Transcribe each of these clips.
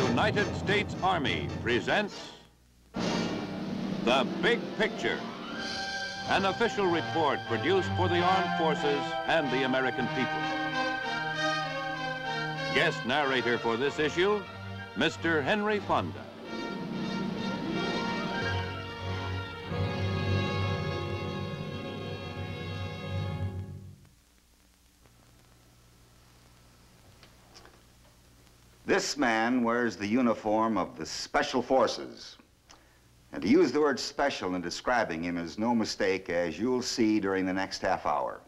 United States Army presents The Big Picture, an official report produced for the armed forces and the American people. Guest narrator for this issue, Mr. Henry Fonda. This man wears the uniform of the Special Forces. And to use the word special in describing him is no mistake, as you'll see during the next half hour.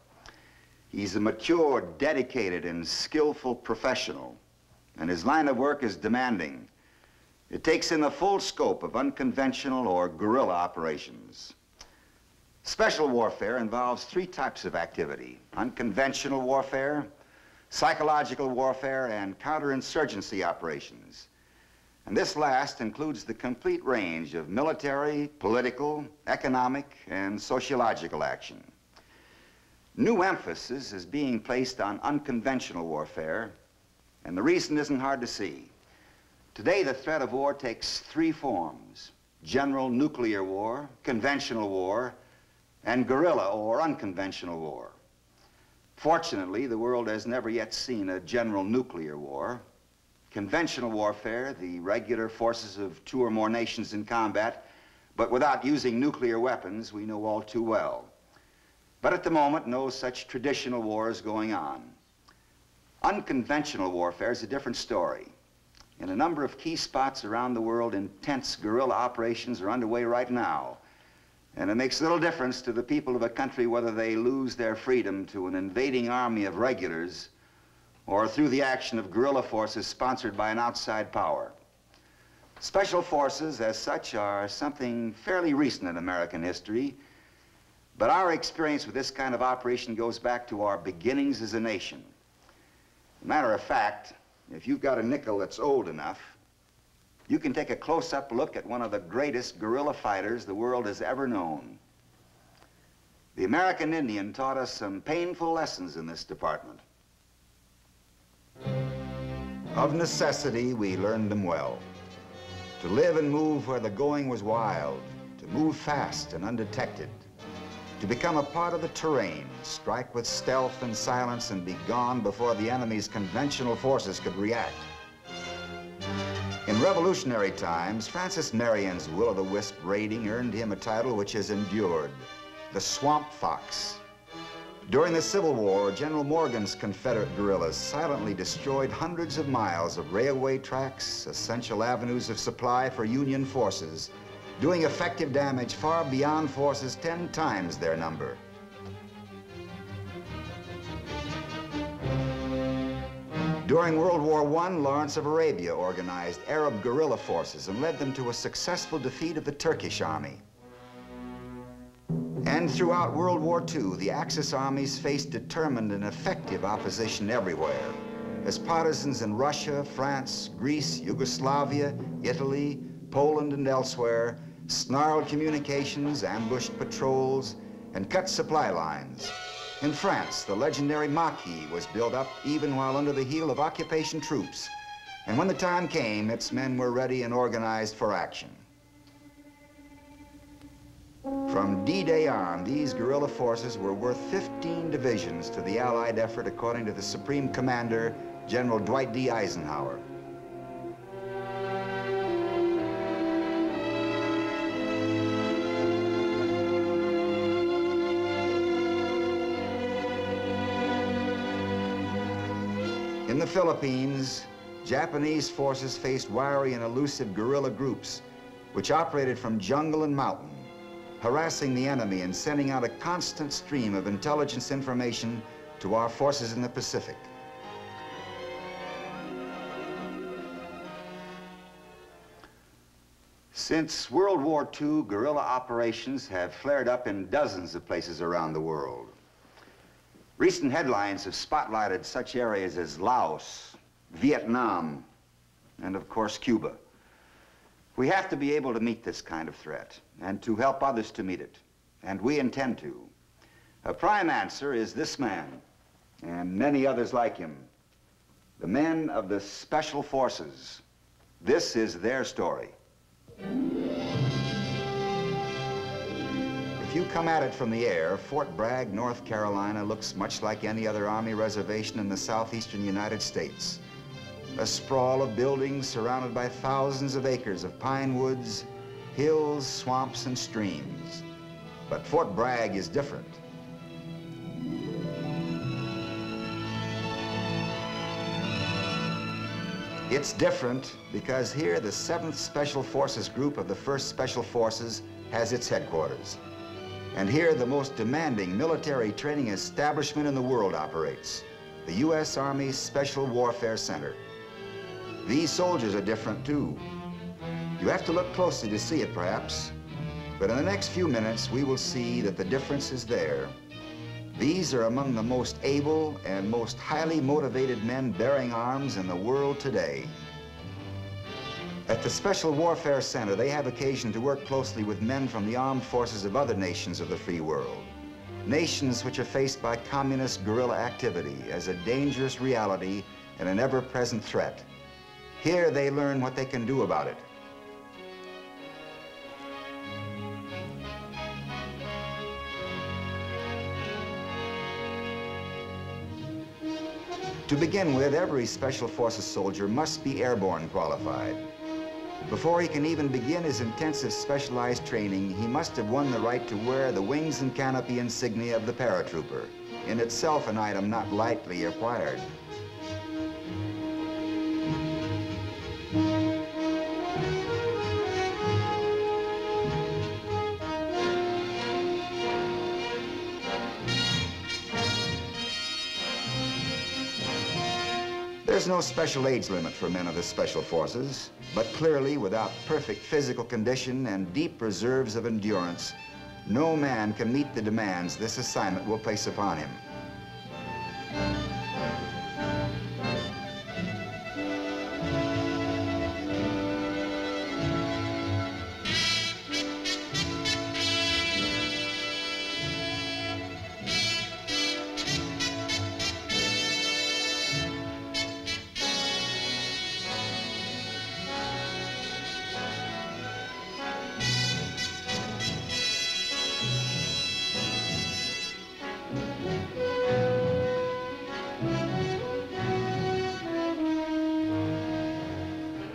He's a mature, dedicated, and skillful professional, and his line of work is demanding. It takes in the full scope of unconventional or guerrilla operations. Special warfare involves three types of activity: unconventional warfare, psychological warfare, and counterinsurgency operations. And this last includes the complete range of military, political, economic, and sociological action. New emphasis is being placed on unconventional warfare, and the reason isn't hard to see. Today, the threat of war takes three forms: general nuclear war, conventional war, and guerrilla or unconventional war. Fortunately, the world has never yet seen a general nuclear war. Conventional warfare, the regular forces of two or more nations in combat, but without using nuclear weapons, we know all too well. But at the moment, no such traditional war is going on. Unconventional warfare is a different story. In a number of key spots around the world, intense guerrilla operations are underway right now. And it makes little difference to the people of a country whether they lose their freedom to an invading army of regulars or through the action of guerrilla forces sponsored by an outside power. Special forces, as such, are something fairly recent in American history, but our experience with this kind of operation goes back to our beginnings as a nation. Matter of fact, if you've got a nickel that's old enough, you can take a close-up look at one of the greatest guerrilla fighters the world has ever known. The American Indian taught us some painful lessons in this department. Of necessity, we learned them well. To live and move where the going was wild, to move fast and undetected, to become a part of the terrain, strike with stealth and silence, and be gone before the enemy's conventional forces could react. In revolutionary times, Francis Marion's will-o'-the-wisp raiding earned him a title which has endured: the Swamp Fox. During the Civil War, General Morgan's Confederate guerrillas silently destroyed hundreds of miles of railway tracks, essential avenues of supply for Union forces, doing effective damage far beyond forces 10 times their number. During World War I, Lawrence of Arabia organized Arab guerrilla forces and led them to a successful defeat of the Turkish army. And throughout World War II, the Axis armies faced determined and effective opposition everywhere, as partisans in Russia, France, Greece, Yugoslavia, Italy, Poland, and elsewhere snarled communications, ambushed patrols, and cut supply lines. In France, the legendary Maquis was built up even while under the heel of occupation troops. And when the time came, its men were ready and organized for action. From D-Day on, these guerrilla forces were worth 15 divisions to the Allied effort, according to the Supreme Commander, General Dwight D. Eisenhower. In the Philippines, Japanese forces faced wiry and elusive guerrilla groups which operated from jungle and mountain, harassing the enemy and sending out a constant stream of intelligence information to our forces in the Pacific. Since World War II, guerrilla operations have flared up in dozens of places around the world. Recent headlines have spotlighted such areas as Laos, Vietnam, and of course, Cuba. We have to be able to meet this kind of threat and to help others to meet it, and we intend to. A prime answer is this man and many others like him, the men of the Special Forces, This is their story. If you come at it from the air, Fort Bragg, North Carolina looks much like any other Army reservation in the southeastern United States. A sprawl of buildings surrounded by thousands of acres of pine woods, hills, swamps, and streams. But Fort Bragg is different. It's different because here the 7th Special Forces Group of the 1st Special Forces has its headquarters. And here the most demanding military training establishment in the world operates, the U.S. Army Special Warfare Center. These soldiers are different too. You have to look closely to see it perhaps, but in the next few minutes we will see that the difference is there. These are among the most able and most highly motivated men bearing arms in the world today. At the Special Warfare Center, they have occasion to work closely with men from the armed forces of other nations of the free world. Nations which are faced by communist guerrilla activity as a dangerous reality and an ever-present threat. Here they learn what they can do about it. To begin with, every Special Forces soldier must be airborne qualified. Before he can even begin his intensive specialized training, he must have won the right to wear the wings and canopy insignia of the paratrooper, in itself an item not lightly acquired. There's no special age limit for men of the Special Forces, but clearly without perfect physical condition and deep reserves of endurance, no man can meet the demands this assignment will place upon him.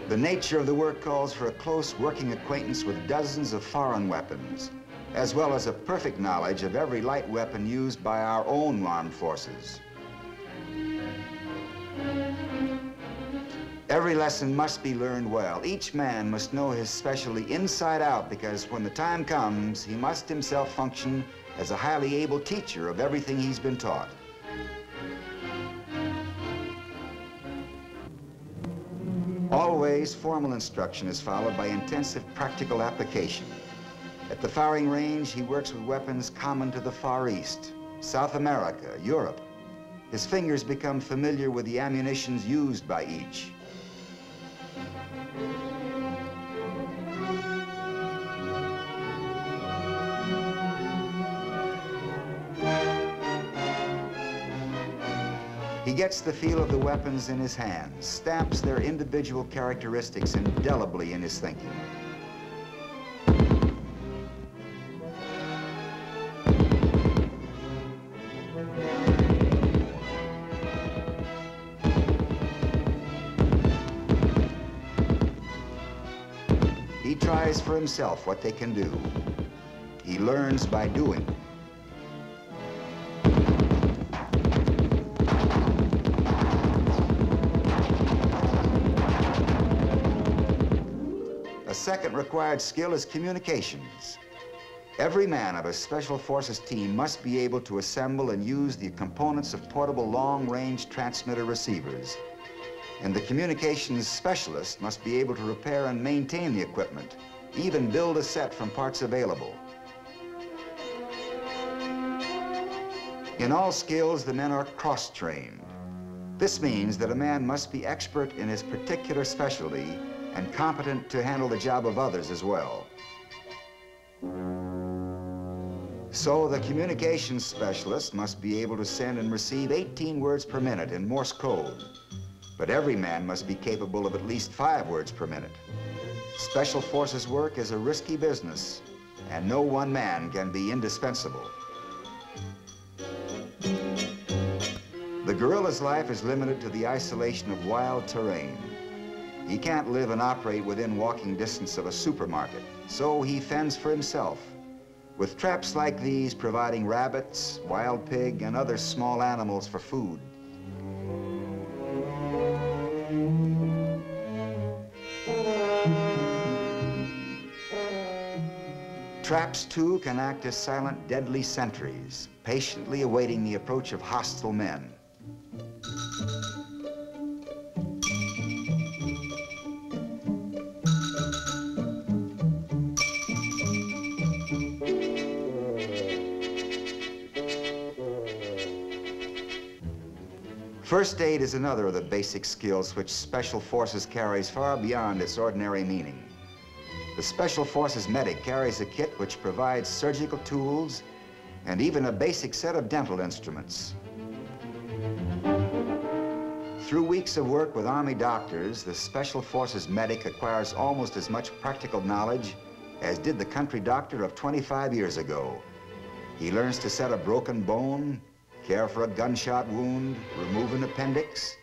The nature of the work calls for a close working acquaintance with dozens of foreign weapons, as well as a perfect knowledge of every light weapon used by our own armed forces. Every lesson must be learned well. Each man must know his specialty inside out, because when the time comes, he must himself function as a highly able teacher of everything he's been taught. Always, formal instruction is followed by intensive practical application. At the firing range, he works with weapons common to the Far East, South America, Europe. His fingers become familiar with the ammunitions used by each. He gets the feel of the weapons in his hands, stamps their individual characteristics indelibly in his thinking. He tries for himself what they can do. He learns by doing. Second required skill is communications. Every man of a Special Forces team must be able to assemble and use the components of portable long-range transmitter receivers. And the communications specialist must be able to repair and maintain the equipment, even build a set from parts available. In all skills, the men are cross-trained. This means that a man must be expert in his particular specialty and competent to handle the job of others as well. So the communications specialist must be able to send and receive 18 words per minute in Morse code. But every man must be capable of at least 5 words per minute. Special Forces work is a risky business, and no one man can be indispensable. The guerrilla's life is limited to the isolation of wild terrain. He can't live and operate within walking distance of a supermarket, so he fends for himself, with traps like these providing rabbits, wild pig, and other small animals for food. Traps, too, can act as silent, deadly sentries, patiently awaiting the approach of hostile men. First aid is another of the basic skills which Special Forces carries far beyond its ordinary meaning. The Special Forces medic carries a kit which provides surgical tools and even a basic set of dental instruments. Through weeks of work with Army doctors, the Special Forces medic acquires almost as much practical knowledge as did the country doctor of 25 years ago. He learns to set a broken bone, care for a gunshot wound, remove an appendix,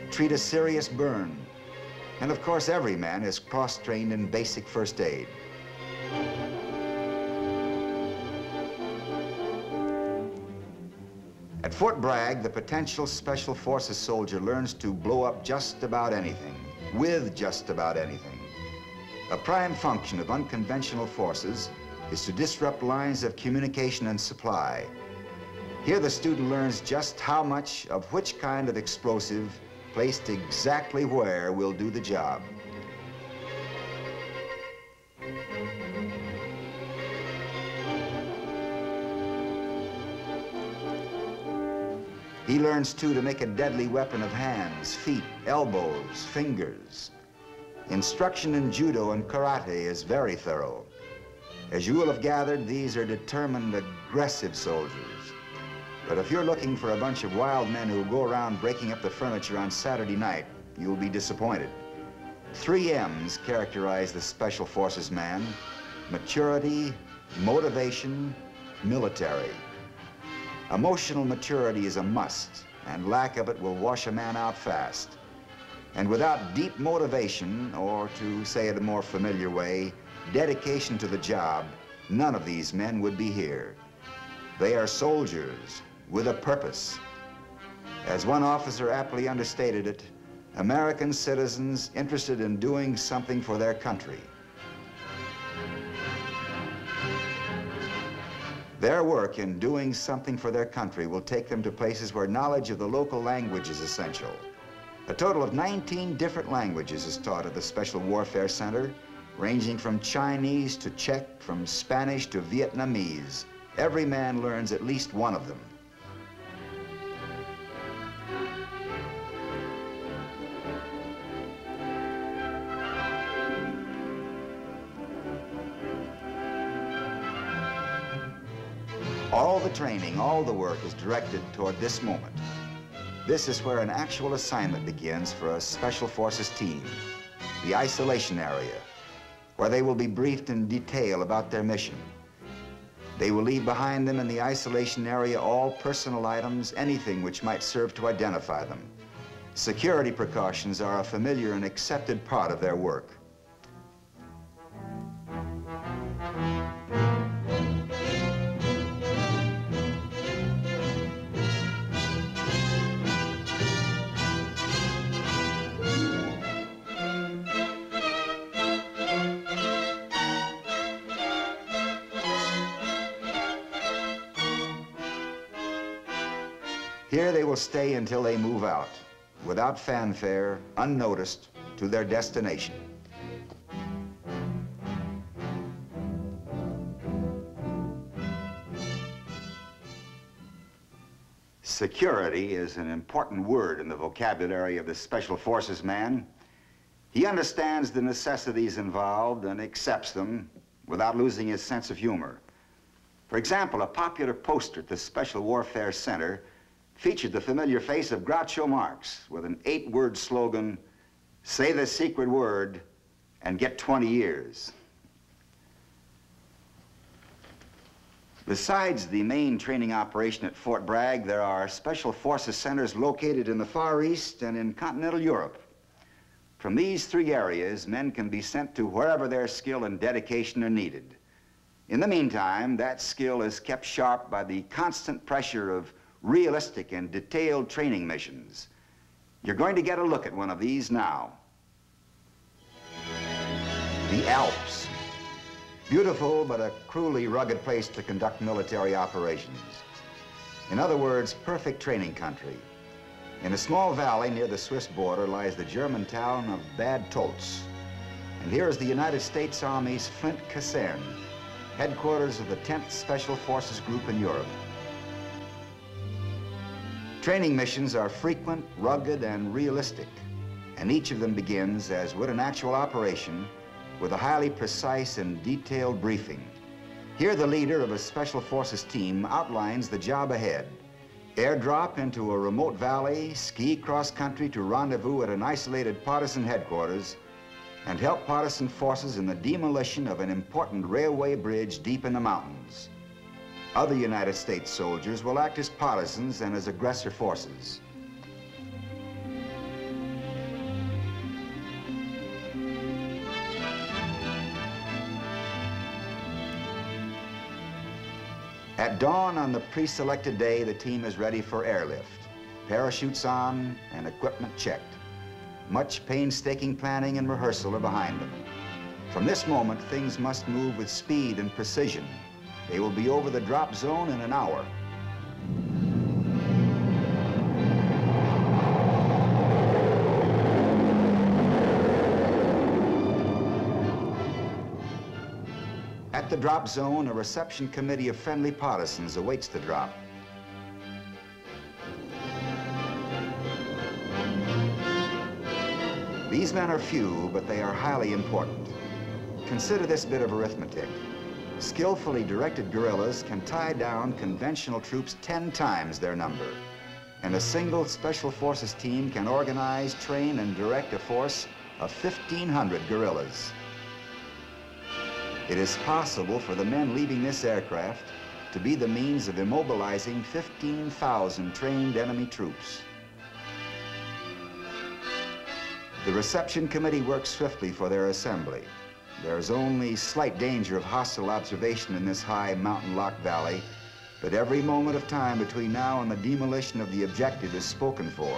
treat a serious burn. And of course, every man is cross-trained in basic first aid. At Fort Bragg, the potential Special Forces soldier learns to blow up just about anything, with just about anything. A prime function of unconventional forces is to disrupt lines of communication and supply. Here the student learns just how much of which kind of explosive placed exactly where will do the job. He learns, too, to make a deadly weapon of hands, feet, elbows, fingers. Instruction in judo and karate is very thorough. As you will have gathered, these are determined, aggressive soldiers. But if you're looking for a bunch of wild men who go around breaking up the furniture on Saturday night, you'll be disappointed. 3 M's characterize the Special Forces man: maturity, motivation, military. Emotional maturity is a must, and lack of it will wash a man out fast. And without deep motivation, or to say it a more familiar way, dedication to the job, none of these men would be here. They are soldiers with a purpose. As one officer aptly understated it, American citizens interested in doing something for their country. Their work in doing something for their country will take them to places where knowledge of the local language is essential. A total of 19 different languages is taught at the Special Warfare Center, ranging from Chinese to Czech, from Spanish to Vietnamese. Every man learns at least one of them. All the training, all the work is directed toward this moment. This is where an actual assignment begins for a Special Forces team, the isolation area, where they will be briefed in detail about their mission. They will leave behind them in the isolation area all personal items, anything which might serve to identify them. Security precautions are a familiar and accepted part of their work. Here they will stay until they move out, without fanfare, unnoticed, to their destination. Security is an important word in the vocabulary of the Special Forces man. He understands the necessities involved and accepts them without losing his sense of humor. For example, a popular poster at the Special Warfare Center featured the familiar face of Groucho Marx with an 8-word slogan, "Say the secret word and get 20 years." Besides the main training operation at Fort Bragg, there are Special Forces centers located in the Far East and in continental Europe. From these 3 areas, men can be sent to wherever their skill and dedication are needed. In the meantime, that skill is kept sharp by the constant pressure of realistic and detailed training missions. You're going to get a look at one of these now. The Alps. Beautiful, but a cruelly rugged place to conduct military operations. In other words, perfect training country. In a small valley near the Swiss border lies the German town of Bad Tolz. And here is the United States Army's Flint Caserne, headquarters of the 10th Special Forces Group in Europe. Training missions are frequent, rugged, and realistic, and each of them begins, as would an actual operation, with a highly precise and detailed briefing. Here, the leader of a Special Forces team outlines the job ahead. Airdrop into a remote valley, ski cross-country to rendezvous at an isolated partisan headquarters, and help partisan forces in the demolition of an important railway bridge deep in the mountains. Other United States soldiers will act as partisans and as aggressor forces. At dawn on the pre-selected day, the team is ready for airlift. Parachutes on and equipment checked. Much painstaking planning and rehearsal are behind them. From this moment, things must move with speed and precision. They will be over the drop zone in an hour. At the drop zone, a reception committee of friendly partisans awaits the drop. These men are few, but they are highly important. Consider this bit of arithmetic. Skillfully directed guerrillas can tie down conventional troops 10 times their number. And a single Special Forces team can organize, train, and direct a force of 1,500 guerrillas. It is possible for the men leaving this aircraft to be the means of immobilizing 15,000 trained enemy troops. The reception committee works swiftly for their assembly. There's only slight danger of hostile observation in this high mountain-locked valley, but every moment of time between now and the demolition of the objective is spoken for.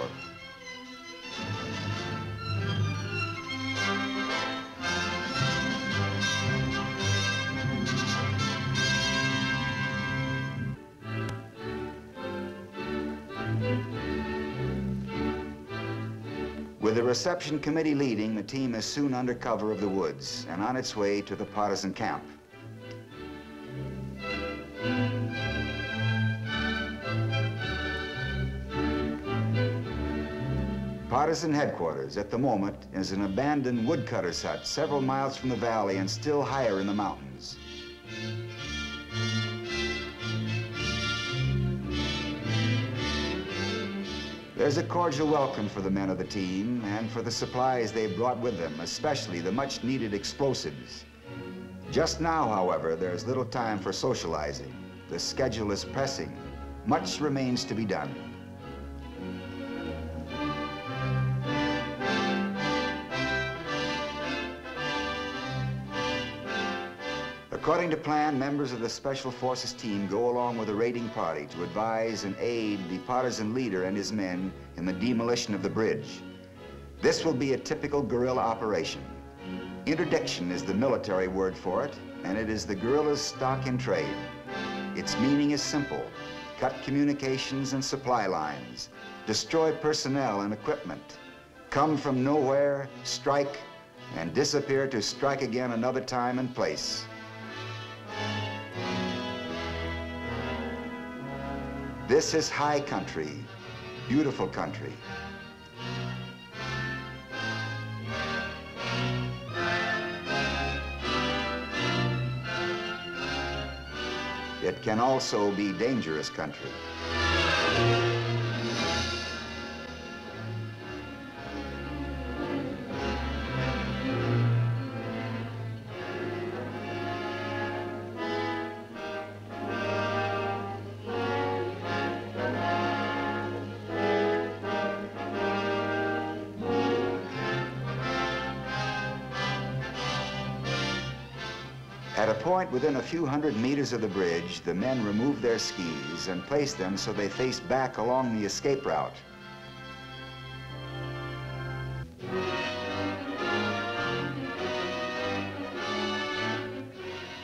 With the reception committee leading, the team is soon under cover of the woods and on its way to the partisan camp. Partisan headquarters at the moment is an abandoned woodcutter's hut several miles from the valley and still higher in the mountains. There's a cordial welcome for the men of the team and for the supplies they've brought with them, especially the much-needed explosives. Just now, however, there's little time for socializing. The schedule is pressing. Much remains to be done. According to plan, members of the Special Forces team go along with a raiding party to advise and aid the partisan leader and his men in the demolition of the bridge. This will be a typical guerrilla operation. Interdiction is the military word for it, and it is the guerrilla's stock in trade. Its meaning is simple: cut communications and supply lines, destroy personnel and equipment, come from nowhere, strike, and disappear to strike again another time and place. This is high country, beautiful country. It can also be dangerous country. At a point within a few hundred meters of the bridge, the men remove their skis and place them so they face back along the escape route.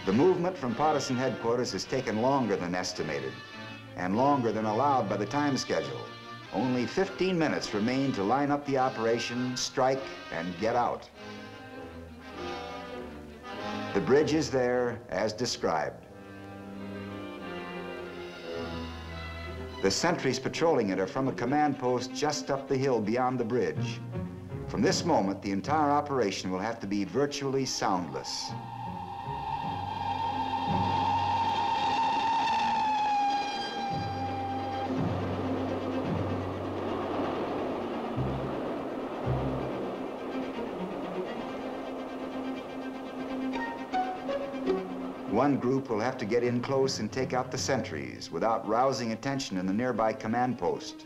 The movement from partisan headquarters has taken longer than estimated and longer than allowed by the time schedule. Only 15 minutes remain to line up the operation, strike, and get out. The bridge is there as described. The sentries patrolling it are from a command post just up the hill beyond the bridge. From this moment, the entire operation will have to be virtually soundless. One group will have to get in close and take out the sentries without rousing attention in the nearby command post.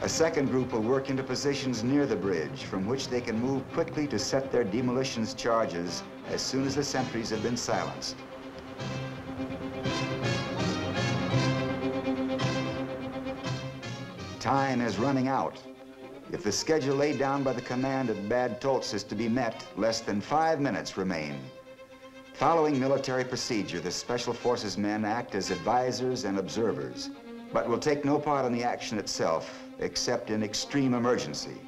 A second group will work into positions near the bridge from which they can move quickly to set their demolitions charges as soon as the sentries have been silenced. Time is running out. If the schedule laid down by the command at Bad Tolz is to be met, less than 5 minutes remain. Following military procedure, the Special Forces men act as advisors and observers, but will take no part in the action itself, except in extreme emergency.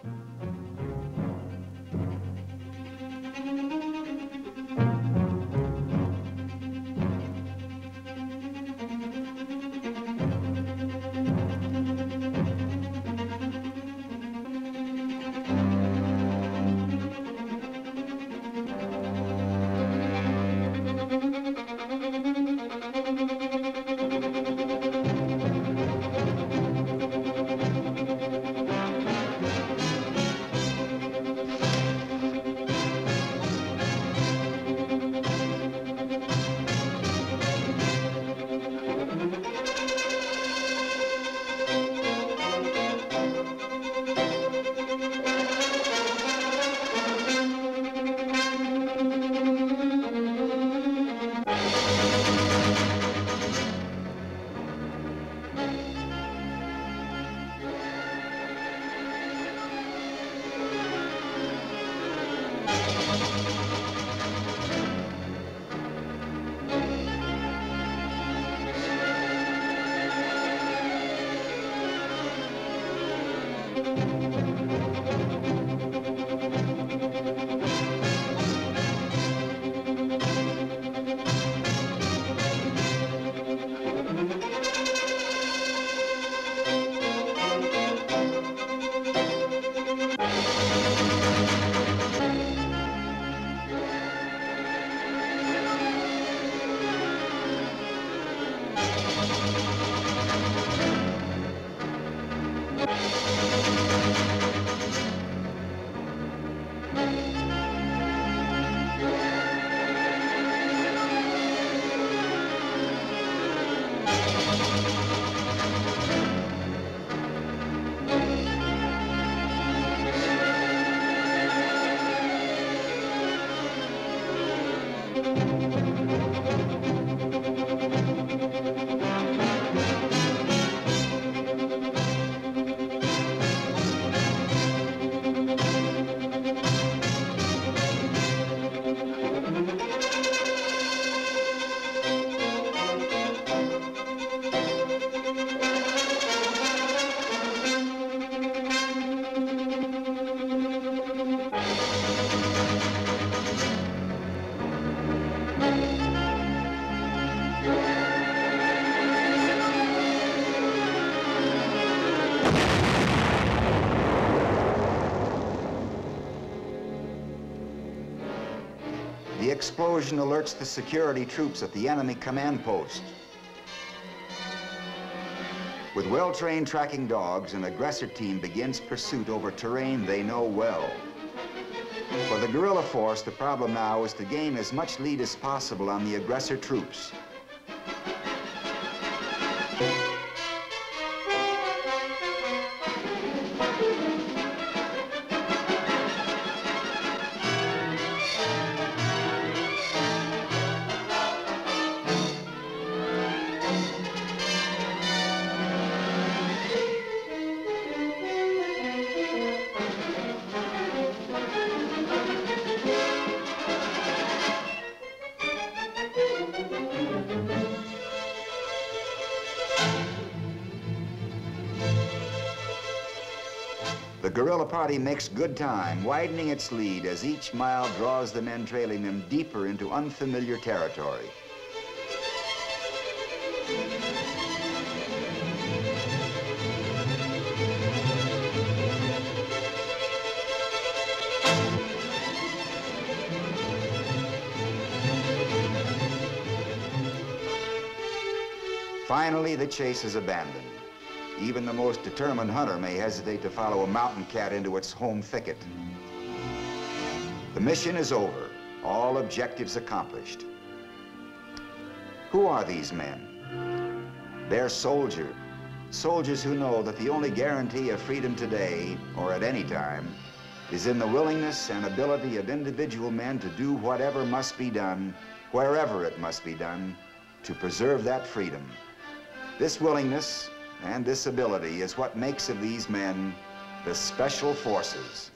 The explosion alerts the security troops at the enemy command post. With well-trained tracking dogs, an aggressor team begins pursuit over terrain they know well. For the guerrilla force, the problem now is to gain as much lead as possible on the aggressor troops. The guerrilla party makes good time, widening its lead as each mile draws the men trailing them deeper into unfamiliar territory. Finally, the chase is abandoned. Even the most determined hunter may hesitate to follow a mountain cat into its home thicket. The mission is over, all objectives accomplished. Who are these men? They're soldiers. Soldiers who know that the only guarantee of freedom today, or at any time, is in the willingness and ability of individual men to do whatever must be done, wherever it must be done, to preserve that freedom. This willingness and this ability is what makes of these men the Special Forces.